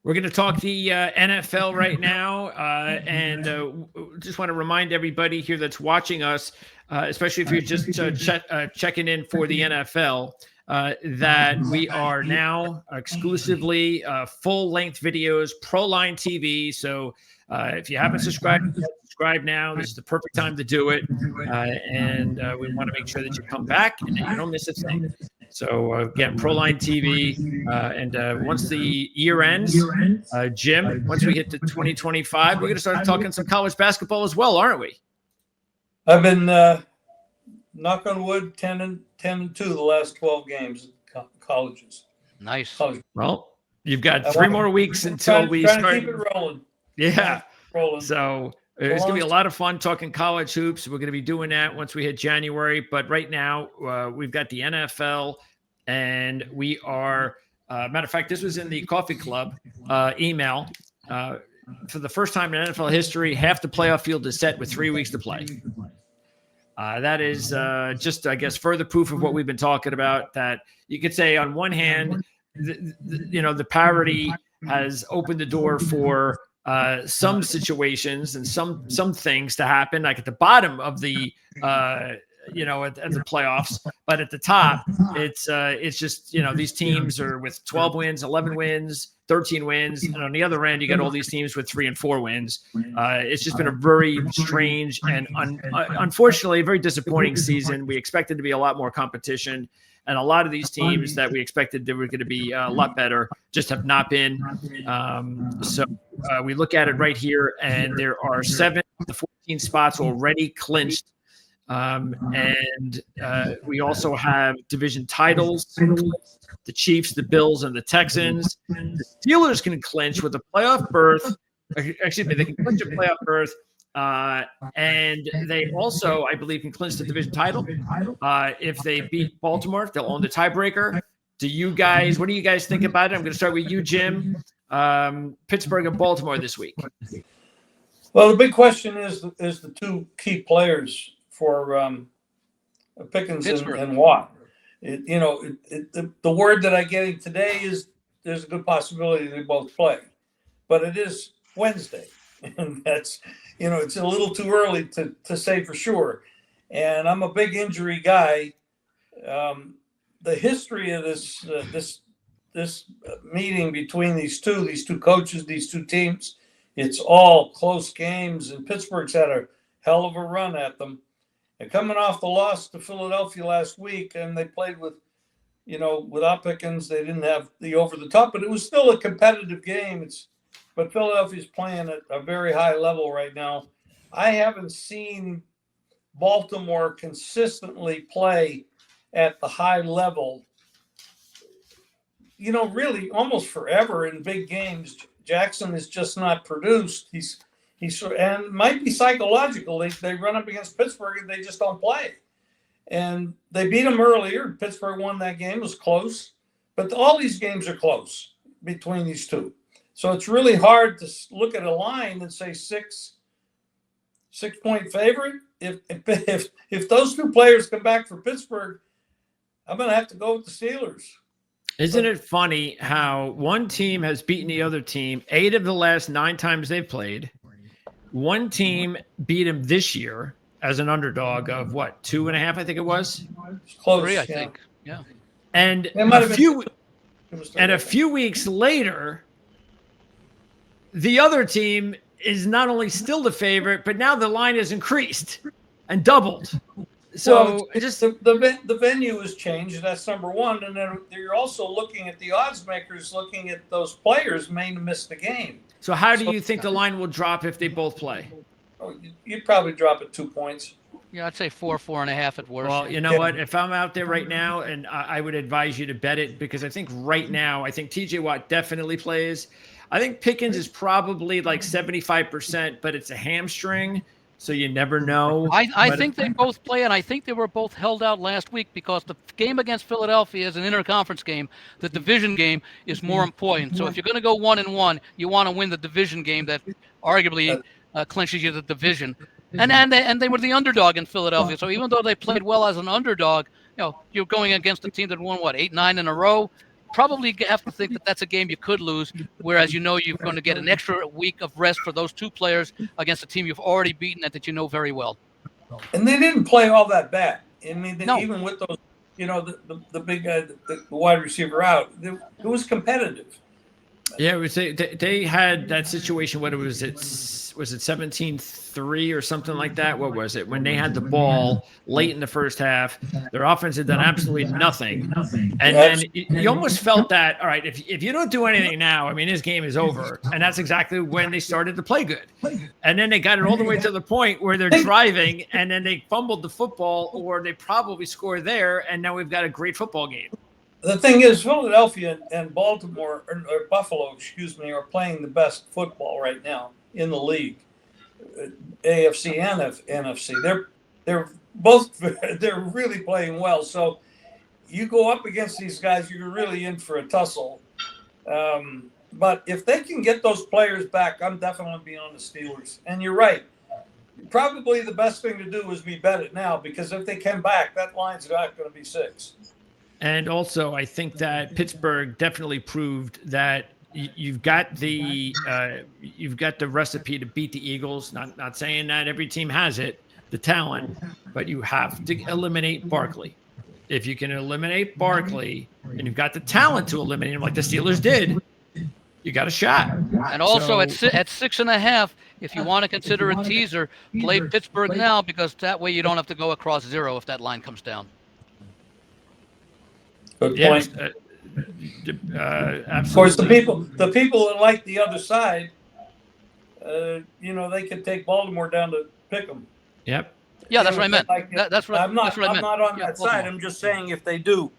We're going to talk the NFL right now, and just want to remind everybody here that's watching us, especially if you're just checking in for the NFL, that we are now exclusively full-length videos, ProLine TV. So if you haven't subscribed, subscribe now. This is the perfect time to do it, and we want to make sure that you come back and that you don't miss a thing. So again, ProLine TV, and once the year ends, Jim, once we hit to 2025, we're going to start talking some college basketball as well, aren't we? I've been knock on wood, 10-2 the last 12 games at colleges. Nice. Well, you've got 3 more weeks until we start. To keep it rolling. Yeah. Rolling. So it's going to be a lot of fun talking college hoops. We're going to be doing that once we hit January. But right now, we've got the NFL, and we are matter of fact, this was in the Coffee Club email. For the first time in NFL history, half the playoff field is set with 3 weeks to play. That is just, I guess, further proof of what we've been talking about, that you could say on one hand, the parity has opened the door for some situations and some things to happen, like at the bottom of the at the playoffs, but at the top, it's just these teams are with 12 wins, 11 wins, 13 wins, and on the other end, you got all these teams with 3 and 4 wins. It's just been a very strange and unfortunately a very disappointing season. We expected to be a lot more competition, and a lot of these teams that we expected they were going to be a lot better just have not been. So we look at it right here, and there are 7 of the 14 spots already clinched. And we also have division titles. The Chiefs, the Bills, and the Texans. The Steelers can clinch with a playoff berth. Excuse me, they can clinch a playoff berth. And they also, I believe, can clinch the division title. If they beat Baltimore, they'll own the tiebreaker. What do you guys think about it? I'm going to start with you, Jim. Pittsburgh and Baltimore this week. Well, the big question is the 2 key players for Pickens and Watt. The word that I'm getting today is there's a good possibility they both play, but it is Wednesday, and that's it's a little too early to say for sure. And I'm a big injury guy. The history of this meeting between these two coaches, these 2 teams, it's all close games, and Pittsburgh's had a hell of a run at them. And coming off the loss to Philadelphia last week, and they played without Pickens, they didn't have the over the top, but it was still a competitive game. But Philadelphia's playing at a very high level right now. I haven't seen Baltimore consistently play at the high level, really almost forever in big games. Jackson is just not produced. He's and it might be psychological. They run up against Pittsburgh and they just don't play. And they beat them earlier. Pittsburgh won that game. It was close. But all these games are close between these 2. So it's really hard to look at a line and say 6-point favorite. If those 2 players come back for Pittsburgh, I'm going to have to go with the Steelers. Isn't it funny how one team has beaten the other team 8 of the last 9 times they've played? One team beat him this year as an underdog of 2.5, I think it was. Close, 3, I think. Yeah. And a few weeks later, the other team is not only still the favorite, but now the line has increased and doubled. So the venue has changed. That's number one. And then you're also looking at the odds makers, looking at those players may miss the game. So how do you think the line will drop if they both play? You'd probably drop it 2 points. Yeah, I'd say 4.5 at worst. Well, you know what? If I'm out there right now, and I would advise you to bet it, because I think right now, TJ Watt definitely plays. I think Pickens is probably like 75%, but it's a hamstring, so you never know. I think they both play, and I think they were both held out last week because the game against Philadelphia is an interconference game. The division game is more important. So if you're going to go 1-1, you want to win the division game that arguably clinches you the division. And they were the underdog in Philadelphia. So even though they played well as an underdog, you're going against a team that won 8-9 in a row. probably have to think that that's a game you could lose, whereas you're going to get an extra week of rest for those two players against a team you've already beaten and that you know very well. And they didn't play all that bad. I mean, No. even with those, the big guy, the wide receiver out, it was competitive. Yeah, it was, they had that situation. What was it 17-3 or something like that? What was it? When they had the ball late in the first half, their offense had done absolutely nothing. And then you almost felt that, all right, if you don't do anything now, I mean, this game is over. And that's exactly when they started to play good. And then they got it all the way to the point where they're driving and then they fumbled the football, or they probably score there. And now we've got a great football game. The thing is, Philadelphia and Baltimore, or Buffalo, are playing the best football right now in the league, AFC and NFC. They're really playing well. So you go up against these guys, you're really in for a tussle. But if they can get those players back, I'm definitely be on the Steelers. And you're right. Probably the best thing to do is we bet it now, because if they come back, that line's not going to be 6. And also, I think that Pittsburgh definitely proved that you've got the recipe to beat the Eagles. Not saying that every team has it, the talent, but you have to eliminate Barkley. If you can eliminate Barkley, and you've got the talent to eliminate him, like the Steelers did, you got a shot. And also at 6.5, if you want to consider a teaser, play Pittsburgh now, because that way you don't have to go across 0 if that line comes down. Good point. Absolutely. Of course, the people that like the other side, they could take Baltimore down to pick them. Yep. Yeah, that's what I meant. That's what I meant. I'm not on that side. I'm just saying if they do.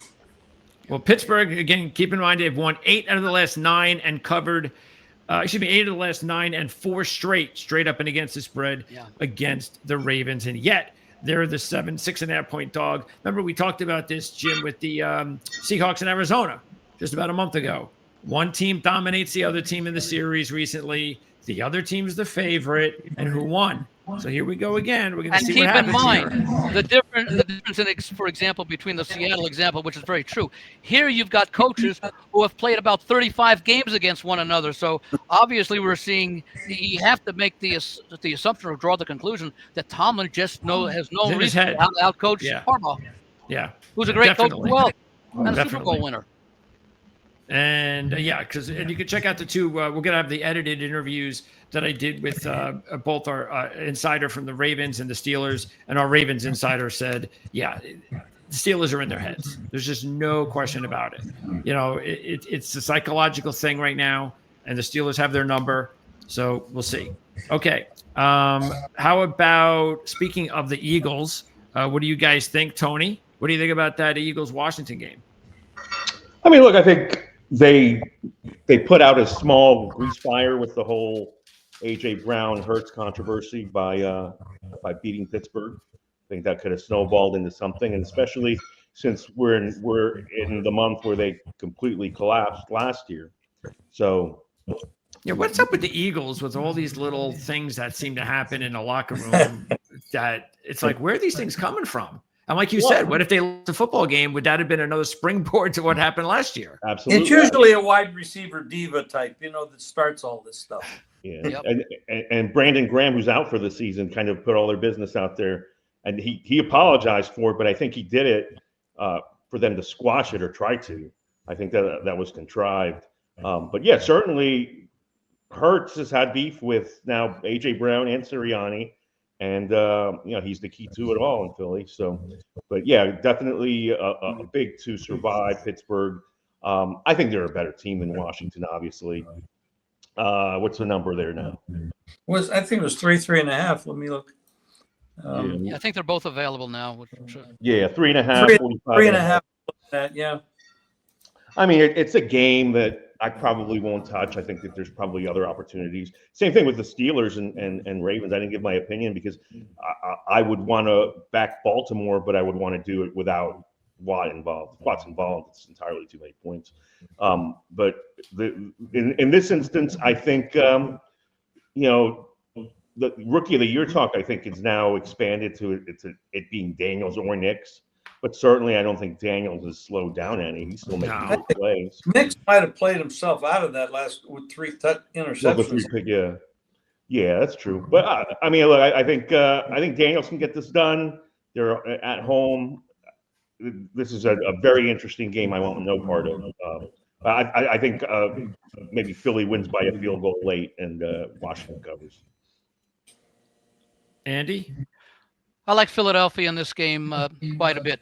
Well, Pittsburgh, again, keep in mind they've won 8 out of the last 9 and covered. 8 of the last 9 and 4 straight up and against the spread against the Ravens, and yet they're the 6.5 point dog. Remember, we talked about this, Jim, with the Seahawks in Arizona just about a month ago. One team dominates the other team in the series recently. The other team's the favorite, and who won? So here we go again. We're going to see what happens. And keep in mind the difference, for example, between the Seattle example, which is very true. Here you've got coaches who have played about 35 games against one another. So obviously we're seeing you have to make the assumption or draw the conclusion that Tomlin just has no reason to outcoach Harbaugh. Yeah. Who's a great coach as well, and a Super Bowl winner. And because you can check out the two. We're going to have the edited interviews that I did with both our insider from the Ravens and the Steelers. And our Ravens insider said, the Steelers are in their heads. There's just no question about it. It's a psychological thing right now, and the Steelers have their number. So we'll see. Okay. How about, speaking of the Eagles, what do you guys think, Tony? What do you think about that Eagles-Washington game? I mean, look, I think they put out a small grease fire with the whole A.J. Brown Hurts controversy by beating Pittsburgh. I think that could have snowballed into something, and especially since we're in the month where they completely collapsed last year. So, what's up with the Eagles with all these little things that seem to happen in the locker room? That it's like, where are these things coming from? And like you said, what if they lost a football game? Would that have been another springboard to what happened last year? Absolutely. It's usually a wide receiver diva type, that starts all this stuff. Yeah. Yep. And Brandon Graham, who's out for the season, kind of put all their business out there. And he apologized for it, but I think he did it for them to squash it or try to. I think that was contrived. But yeah, certainly Hurts has had beef with now A.J. Brown and Sirianni. And, he's the key to it all in Philly. So, but yeah, definitely a big to survive Pittsburgh. I think they're a better team than Washington, obviously. What's the number there now? I think it was 3.5. Let me look. I think they're both available now. Yeah, 3.5. 3.5. Yeah. I mean, it's a game that I probably won't touch. I think that there's probably other opportunities. Same thing with the Steelers and Ravens. I didn't give my opinion because I would want to back Baltimore, but I would want to do it without Watt involved. Watt's involved. It's entirely too many points. But in this instance, I think, the Rookie of the Year talk, I think, is now expanded to it being Daniels or Nicks. but certainly I don't think Daniels has slowed down any. He's still making No. good plays. Nix might have played himself out of that last with 3 Well, the interceptions. 3 pick, yeah. Yeah, that's true. But I mean, look, I think Daniels can get this done. They're at home. This is a very interesting game. I want no part of. I think maybe Philly wins by a field goal late, and Washington covers. Andy? I like Philadelphia in this game quite a bit.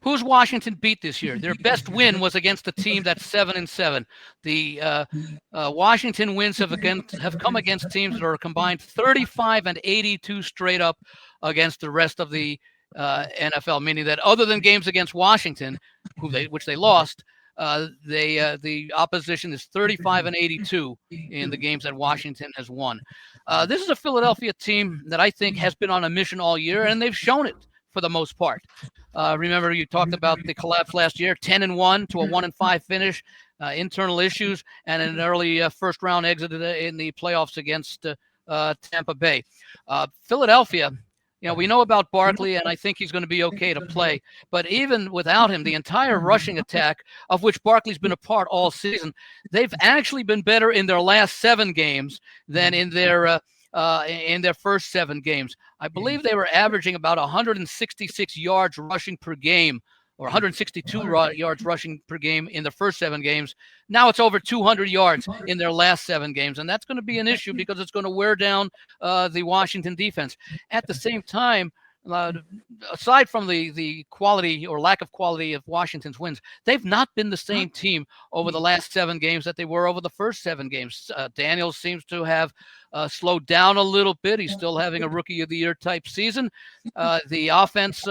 Who's Washington beat this year? Their best win was against a team that's 7-7. The Washington wins have come against teams that are combined 35-82 straight up against the rest of the NFL, meaning that other than games against Washington, which they lost, the opposition is 35-82 in the games that Washington has won. This is a Philadelphia team that I think has been on a mission all year, and they've shown it for the most part. Remember, you talked about the collapse last year, 10-1 to a 1-5 finish, internal issues, and an early first-round exit in the playoffs against Tampa Bay. Philadelphia, we know about Barkley, and I think he's going to be okay to play. But even without him, the entire rushing attack, of which Barkley's been a part all season, they've actually been better in their last 7 games than in their first 7 games. I believe they were averaging about 166 yards rushing per game, or 162 yards rushing per game in the first 7 games. Now it's over 200 yards in their last 7 games, and that's going to be an issue because it's going to wear down the Washington defense. At the same time, aside from the quality or lack of quality of Washington's wins, they've not been the same team over the last 7 games that they were over the first 7 games. Daniels seems to have slowed down a little bit. He's still having a rookie of the year type season. The offense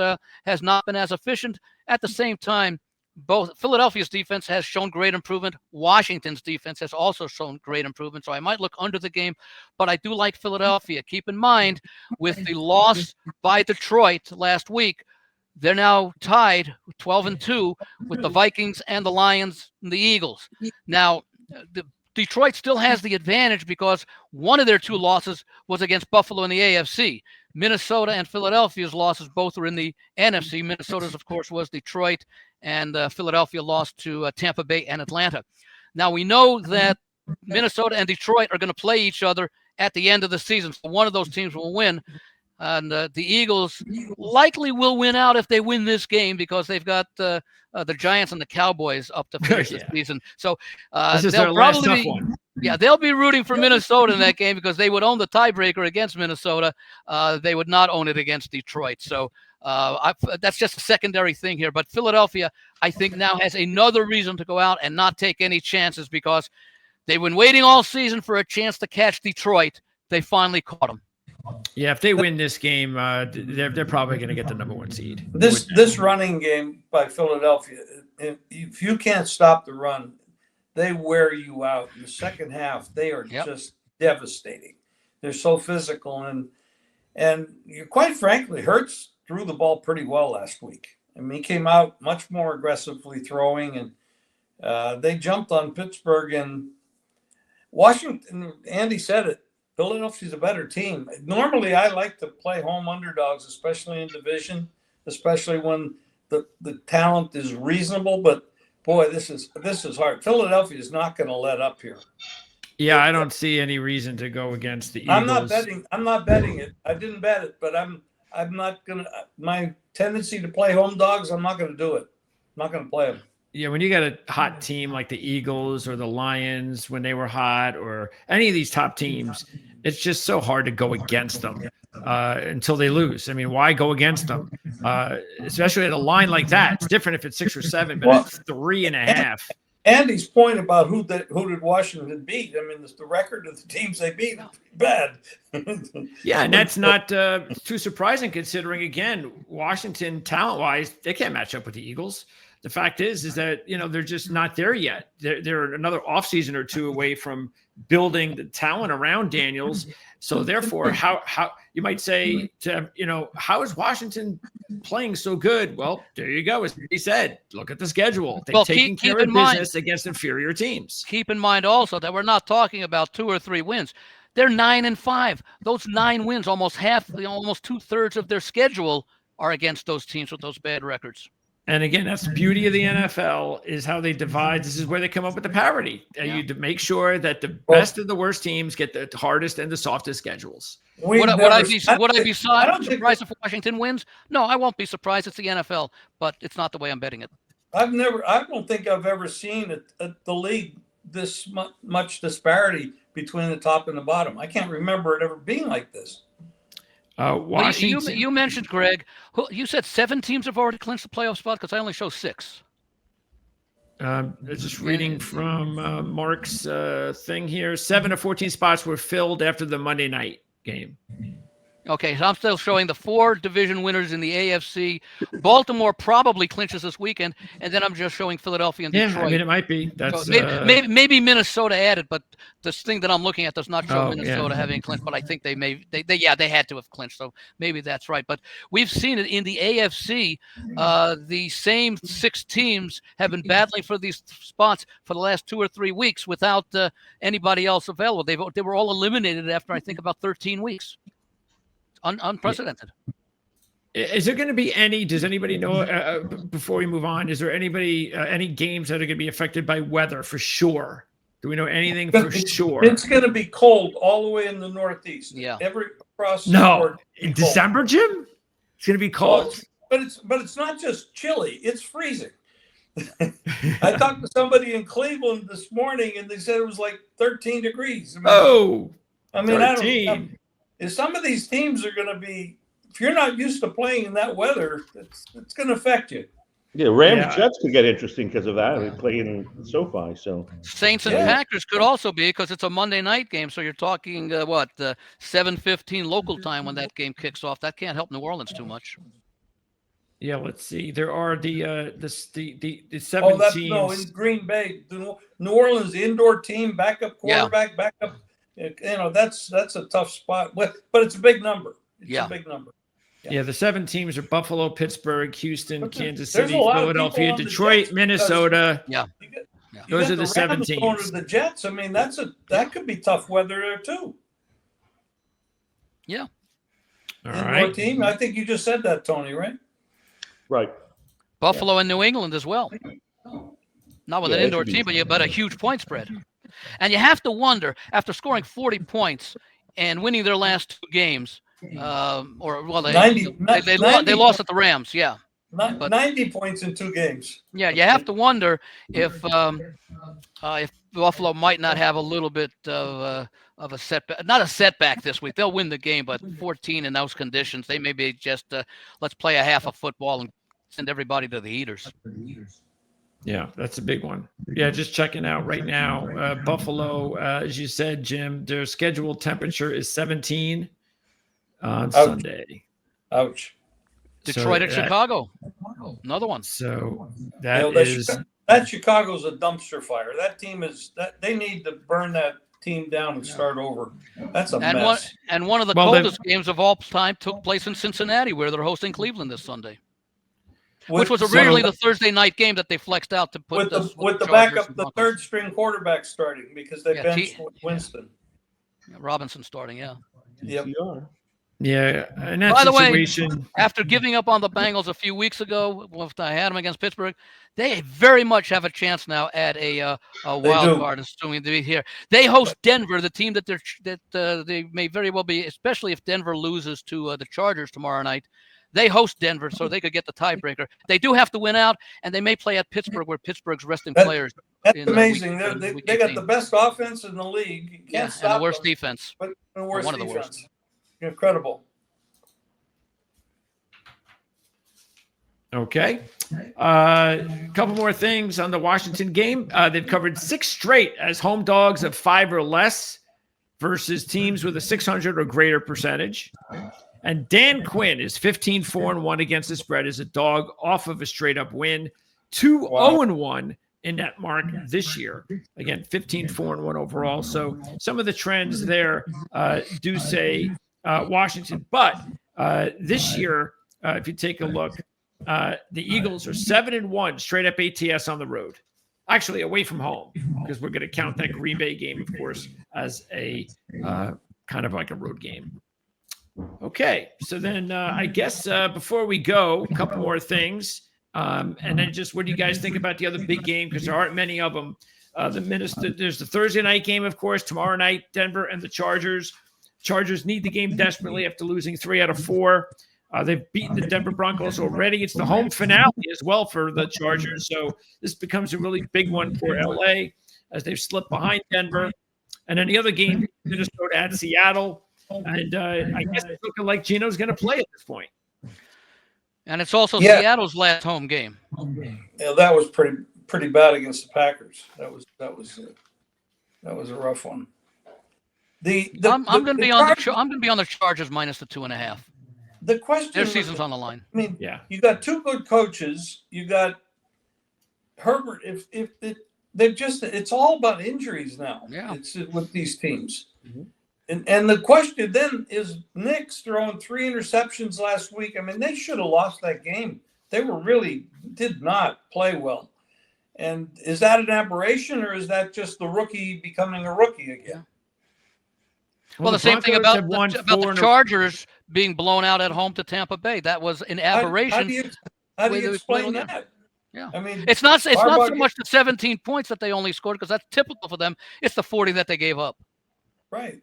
has not been as efficient. At the same time, both Philadelphia's defense has shown great improvement. Washington's defense has also shown great improvement. So I might look under the game, but I do like Philadelphia. Keep in mind, with the loss by Detroit last week, they're now tied 12-2 with the Vikings and the Lions and the Eagles. Now, Detroit still has the advantage because one of their 2 losses was against Buffalo in the AFC. Minnesota and Philadelphia's losses both were in the NFC. Minnesota's, of course, was Detroit, and Philadelphia lost to Tampa Bay and Atlanta. Now, we know that Minnesota and Detroit are going to play each other at the end of the season, so one of those teams will win. And the Eagles likely will win out if they win this game because they've got the Giants and the Cowboys up to finish the season. So this is their last tough one. Yeah, they'll be rooting for Minnesota in that game because they would own the tiebreaker against Minnesota. They would not own it against Detroit. So that's just a secondary thing here. But Philadelphia, I think, now has another reason to go out and not take any chances because they've been waiting all season for a chance to catch Detroit. They finally caught them. Yeah, if they win this game, they're probably going to get the number 1 seed. This running game by Philadelphia, if you can't stop the run, they wear you out. In the second half, they are just devastating. They're so physical, and quite frankly, Hurts threw the ball pretty well last week. I mean, he came out much more aggressively throwing, and they jumped on Pittsburgh and Washington. Andy said it. Philadelphia's a better team. Normally, I like to play home underdogs, especially in division, especially when the talent is reasonable. But boy, this is hard. Philadelphia is not going to let up here. Yeah, I don't see any reason to go against the Eagles. I'm not betting it. I didn't bet it, but I'm not gonna. My tendency to play home dogs, I'm not going to do it. I'm not going to play them. Yeah, when you got a hot team like the Eagles or the Lions when they were hot, or any of these top teams, it's just so hard to go against them until they lose. I mean, why go against them? Especially at a line like that. It's different if it's 6 or 7, but it's 3.5. Andy's point about who did Washington beat? I mean, the record of the teams they beat is bad. Yeah, and that's not too surprising considering, again, Washington talent-wise, they can't match up with the Eagles. The fact is that, they're just not there yet. They're another offseason or 2 away from building the talent around Daniels. So therefore, how you might say how is Washington playing so good? Well, there you go. As he said, look at the schedule. They're taking care of business against inferior teams. Keep in mind also that we're not talking about 2 or 3 wins. They're 9-5. Those 9 wins, almost 2/3 of their schedule are against those teams with those bad records. And again, that's the beauty of the NFL is how they divide. This is where they come up with the parity. You to make sure that the best of the worst teams get the hardest and the softest schedules. Would I be surprised if Washington wins? No, I won't be surprised. It's the NFL, but it's not the way I'm betting it. I don't think I've ever seen the league this much disparity between the top and the bottom. I can't remember it ever being like this. Washington. Well, you mentioned, Greg, you said 7 teams have already clinched the playoff spot because I only show 6. Just reading from Mark's thing here. 7 of 14 spots were filled after the Monday night game. Okay, so I'm still showing the 4 division winners in the AFC. Baltimore probably clinches this weekend, and then I'm just showing Philadelphia and Detroit. Yeah, I mean, it might be. That's so maybe Minnesota added, but this thing that I'm looking at does not show Minnesota having clinched. But I think they had to have clinched, so maybe that's right. But we've seen it in the AFC. The same 6 teams have been battling for these spots for the last 2 or 3 weeks without anybody else available. They were all eliminated after I think about 13 weeks. Unprecedented. Is there going to be any? Does anybody know? Before we move on, is there anybody any games that are going to be affected by weather for sure? Do we know anything for sure? It's going to be cold all the way in the Northeast. Yeah. Across the board. In December, Jim, it's going to be cold. But it's not just chilly; it's freezing. I talked to somebody in Cleveland this morning, and they said it was like 13 degrees. I mean, 13. Some of these teams are going to be, if you're not used to playing in that weather, it's going to affect you. Yeah, Rams Jets could get interesting because of that. They play in SoFi, so Saints and Packers could also be because it's a Monday night game. So you're talking 7:15 local time when that game kicks off. That can't help New Orleans too much. Yeah, let's see. There are the 7 teams. No, in Green Bay, New Orleans indoor team, backup quarterback, backup. That's a tough spot, but it's a big number. It's a big number. Yeah, the 7 teams are Buffalo, Pittsburgh, Houston, Kansas City, Philadelphia, Detroit, Minnesota. Those are the 7 teams. The Jets. I mean, that could be tough weather there too. Yeah. All right. Team. I think you just said that, Tony. Right. Right. Buffalo and New England as well. Not with an indoor team, but a huge point spread. And you have to wonder, after scoring 40 points and winning their last 2 games, they lost at the Rams, 90 points in 2 games. Yeah, you have to wonder if Buffalo might not have a little bit of a setback. Not a setback this week. They'll win the game, but 14 in those conditions, they may be just let's play a half of football and send everybody to the heaters. Yeah, that's a big one. Yeah, just checking out right now. Buffalo, as you said, Jim, their scheduled temperature is 17 on Sunday. Ouch. Detroit and Chicago. Another one. So that Chicago's a dumpster fire. That team they need to burn that team down and start over. That's a mess. One of the coldest games of all time took place in Cincinnati, where they're hosting Cleveland this Sunday. Which was originally the Thursday night game that they flexed out to put with the backup, the 3rd string quarterback starting because they benched Winston. Robinson starting, Yep. Yeah, and that by situation. The way, after giving up on the Bengals a few weeks ago, after I had them against Pittsburgh, they very much have a chance now at a wild card, assuming to be here. They host Denver, the team that they may very well be, especially if Denver loses to the Chargers tomorrow night. They host Denver, so they could get the tiebreaker. They do have to win out, and they may play at Pittsburgh, where Pittsburgh's resting players. That's amazing. They got the best offense in the league. You can't stop and the worst them, defense. But the worst one defense. Of the worst. Incredible. Okay. A couple more things on the Washington game. They've covered 6 straight as home dogs of 5 or less versus teams with a 600 or greater percentage. And Dan Quinn is 15-4-1 against the spread as a dog off of a straight-up win. 2-0-1 in that mark this year. Again, 15-4-1 overall. So some of the trends there do say Washington. But this year, if you take a look, the Eagles are 7-1 straight-up ATS on the road. Actually, away from home, because we're going to count that Green Bay game, of course, as a kind of like a road game. Okay, so then I guess before we go, a couple more things, and then just what do you guys think about the other big game? Because there aren't many of them. There's the Thursday night game, of course. Tomorrow night, Denver and the Chargers. Chargers need the game desperately after losing 3 out of 4. They've beaten the Denver Broncos already. It's the home finale as well for the Chargers, so this becomes a really big one for LA as they've slipped behind Denver. And then the other game, Minnesota at Seattle. And I guess it's looking like Gino's going to play at this point. And it's also Seattle's last home game. Yeah, that was pretty bad against the Packers. That was a rough one. I'm going to be on the Chargers minus the 2.5. The question, their season's on the line. I mean, you got 2 good coaches. You got Herbert. It's all about injuries now. Yeah, it's with these teams. Mm-hmm. And the question then is, Nick's throwing 3 interceptions last week. I mean, they should have lost that game. They did not play well. And is that an aberration, or is that just the rookie becoming a rookie again? Yeah. Well, the same thing about the Chargers being blown out at home to Tampa Bay. That was an aberration. How do you explain that? Yeah, I mean, it's not so much the 17 points that they only scored, because that's typical for them. It's the 40 that they gave up. Right.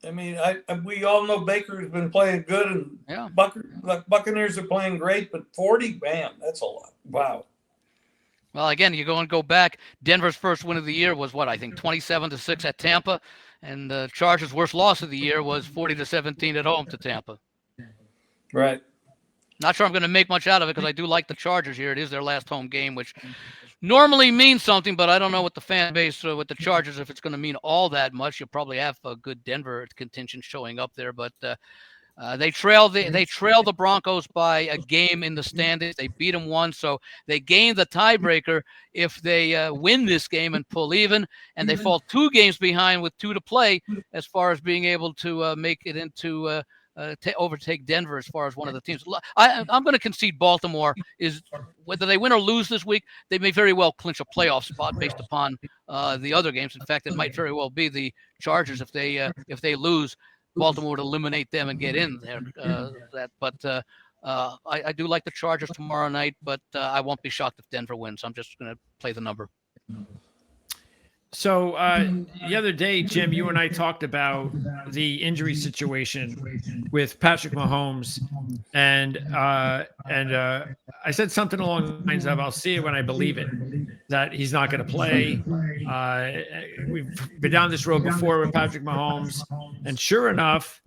I mean, we all know Baker's been playing good, and Buccaneers are playing great, but 40, man, that's a lot. Wow. Well, again, you go back. Denver's first win of the year was 27-6 at Tampa, and the Chargers' worst loss of the year was 40-17 at home to Tampa. Right. Not sure I'm going to make much out of it, because I do like the Chargers here. It is their last home game, which normally means something, but I don't know what the fan base with the Chargers, if it's going to mean all that much. You'll probably have a good Denver contingent showing up there, but they trail the Broncos by a game in the standings. They beat them once, so they gain the tiebreaker if they win this game and pull even, and they fall 2 games behind with 2 to play as far as being able to make it into overtake Denver as far as one of the teams. I'm going to concede Baltimore is, whether they win or lose this week, they may very well clinch a playoff spot based upon the other games. In fact, it might very well be the Chargers. If they lose, Baltimore would eliminate them and get in there. I do like the Chargers tomorrow night, but I won't be shocked if Denver wins. I'm just going to play the number. So the other day, Jim, you and I talked about the injury situation with Patrick Mahomes, and I said something along the lines of, "I'll see it when I believe it," that he's not going to play. We've been down this road before with Patrick Mahomes, and sure enough,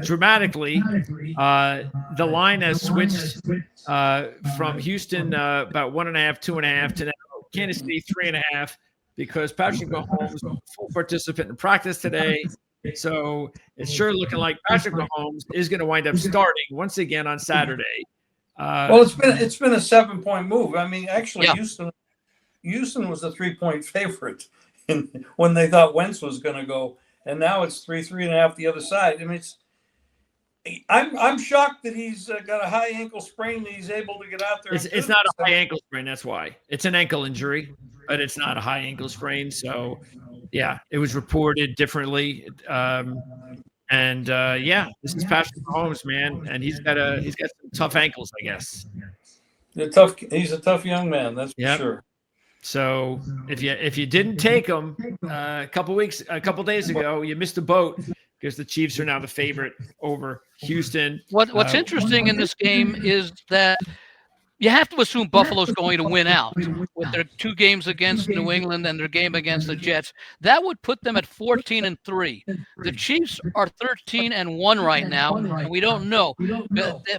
dramatically, the line has switched from Houston about 1.5, 2.5 to now Kansas City 3.5. Because Patrick Mahomes was a full participant in practice today. So it's sure looking like Patrick Mahomes is going to wind up starting once again on Saturday. Well, it's been a 7-point move. I mean, actually, Houston was a 3-point favorite when they thought Wentz was going to go, and now it's 3.5 the other side. I mean, I'm shocked that he's got a high ankle sprain that he's able to get out there. It's not a high ankle sprain. That's why. It's an ankle injury, but it's not a high ankle sprain. So, yeah, it was reported differently. This is Patrick Mahomes, man, and he's got some tough ankles, I guess. He's a tough young man. That's for sure. So if you didn't take him a couple days ago, you missed the boat. Because the Chiefs are now the favorite over Houston. What's interesting in this game is that you have to assume Buffalo's going to win out with their 2 games against New England and their game against the Jets. That would put them at 14-3. The Chiefs are 13-1 right now, and we don't know.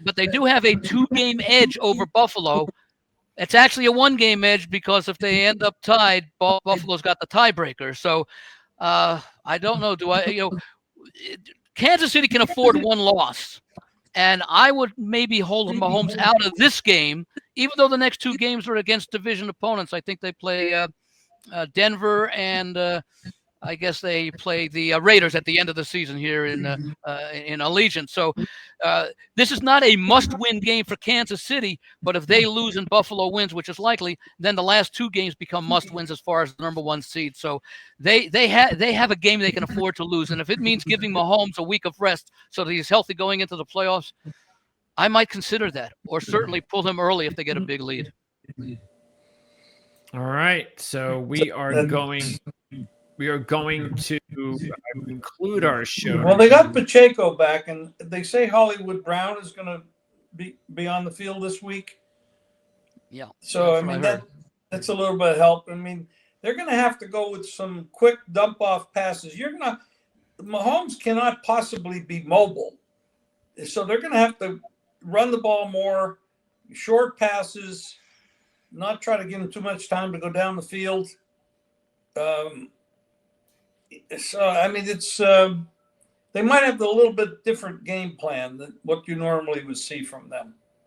But they do have a 2-game edge over Buffalo. It's actually a 1-game edge, because if they end up tied, Buffalo's got the tiebreaker. So I don't know. Kansas City can afford 1 loss, and I would maybe hold Mahomes out of this game, even though the next 2 games are against division opponents. I think they play Denver and I guess they play the Raiders at the end of the season here in Allegiant. So this is not a must-win game for Kansas City, but if they lose and Buffalo wins, which is likely, then the last two games become must-wins as far as the number one seed. So they have a game they can afford to lose, and if it means giving Mahomes a week of rest so that he's healthy going into the playoffs, I might consider that, or certainly pull him early if they get a big lead. All right, so we are going to conclude our show. Well, they got Pacheco back, and they say Hollywood Brown is going to be on the field this week. Yeah. So I mean that's a little bit of help. I mean, they're going to have to go with some quick dump off passes. Mahomes cannot possibly be mobile, so they're going to have to run the ball more, short passes, not try to give him too much time to go down the field. So I mean, it's they might have a little bit different game plan than what you normally would see from them.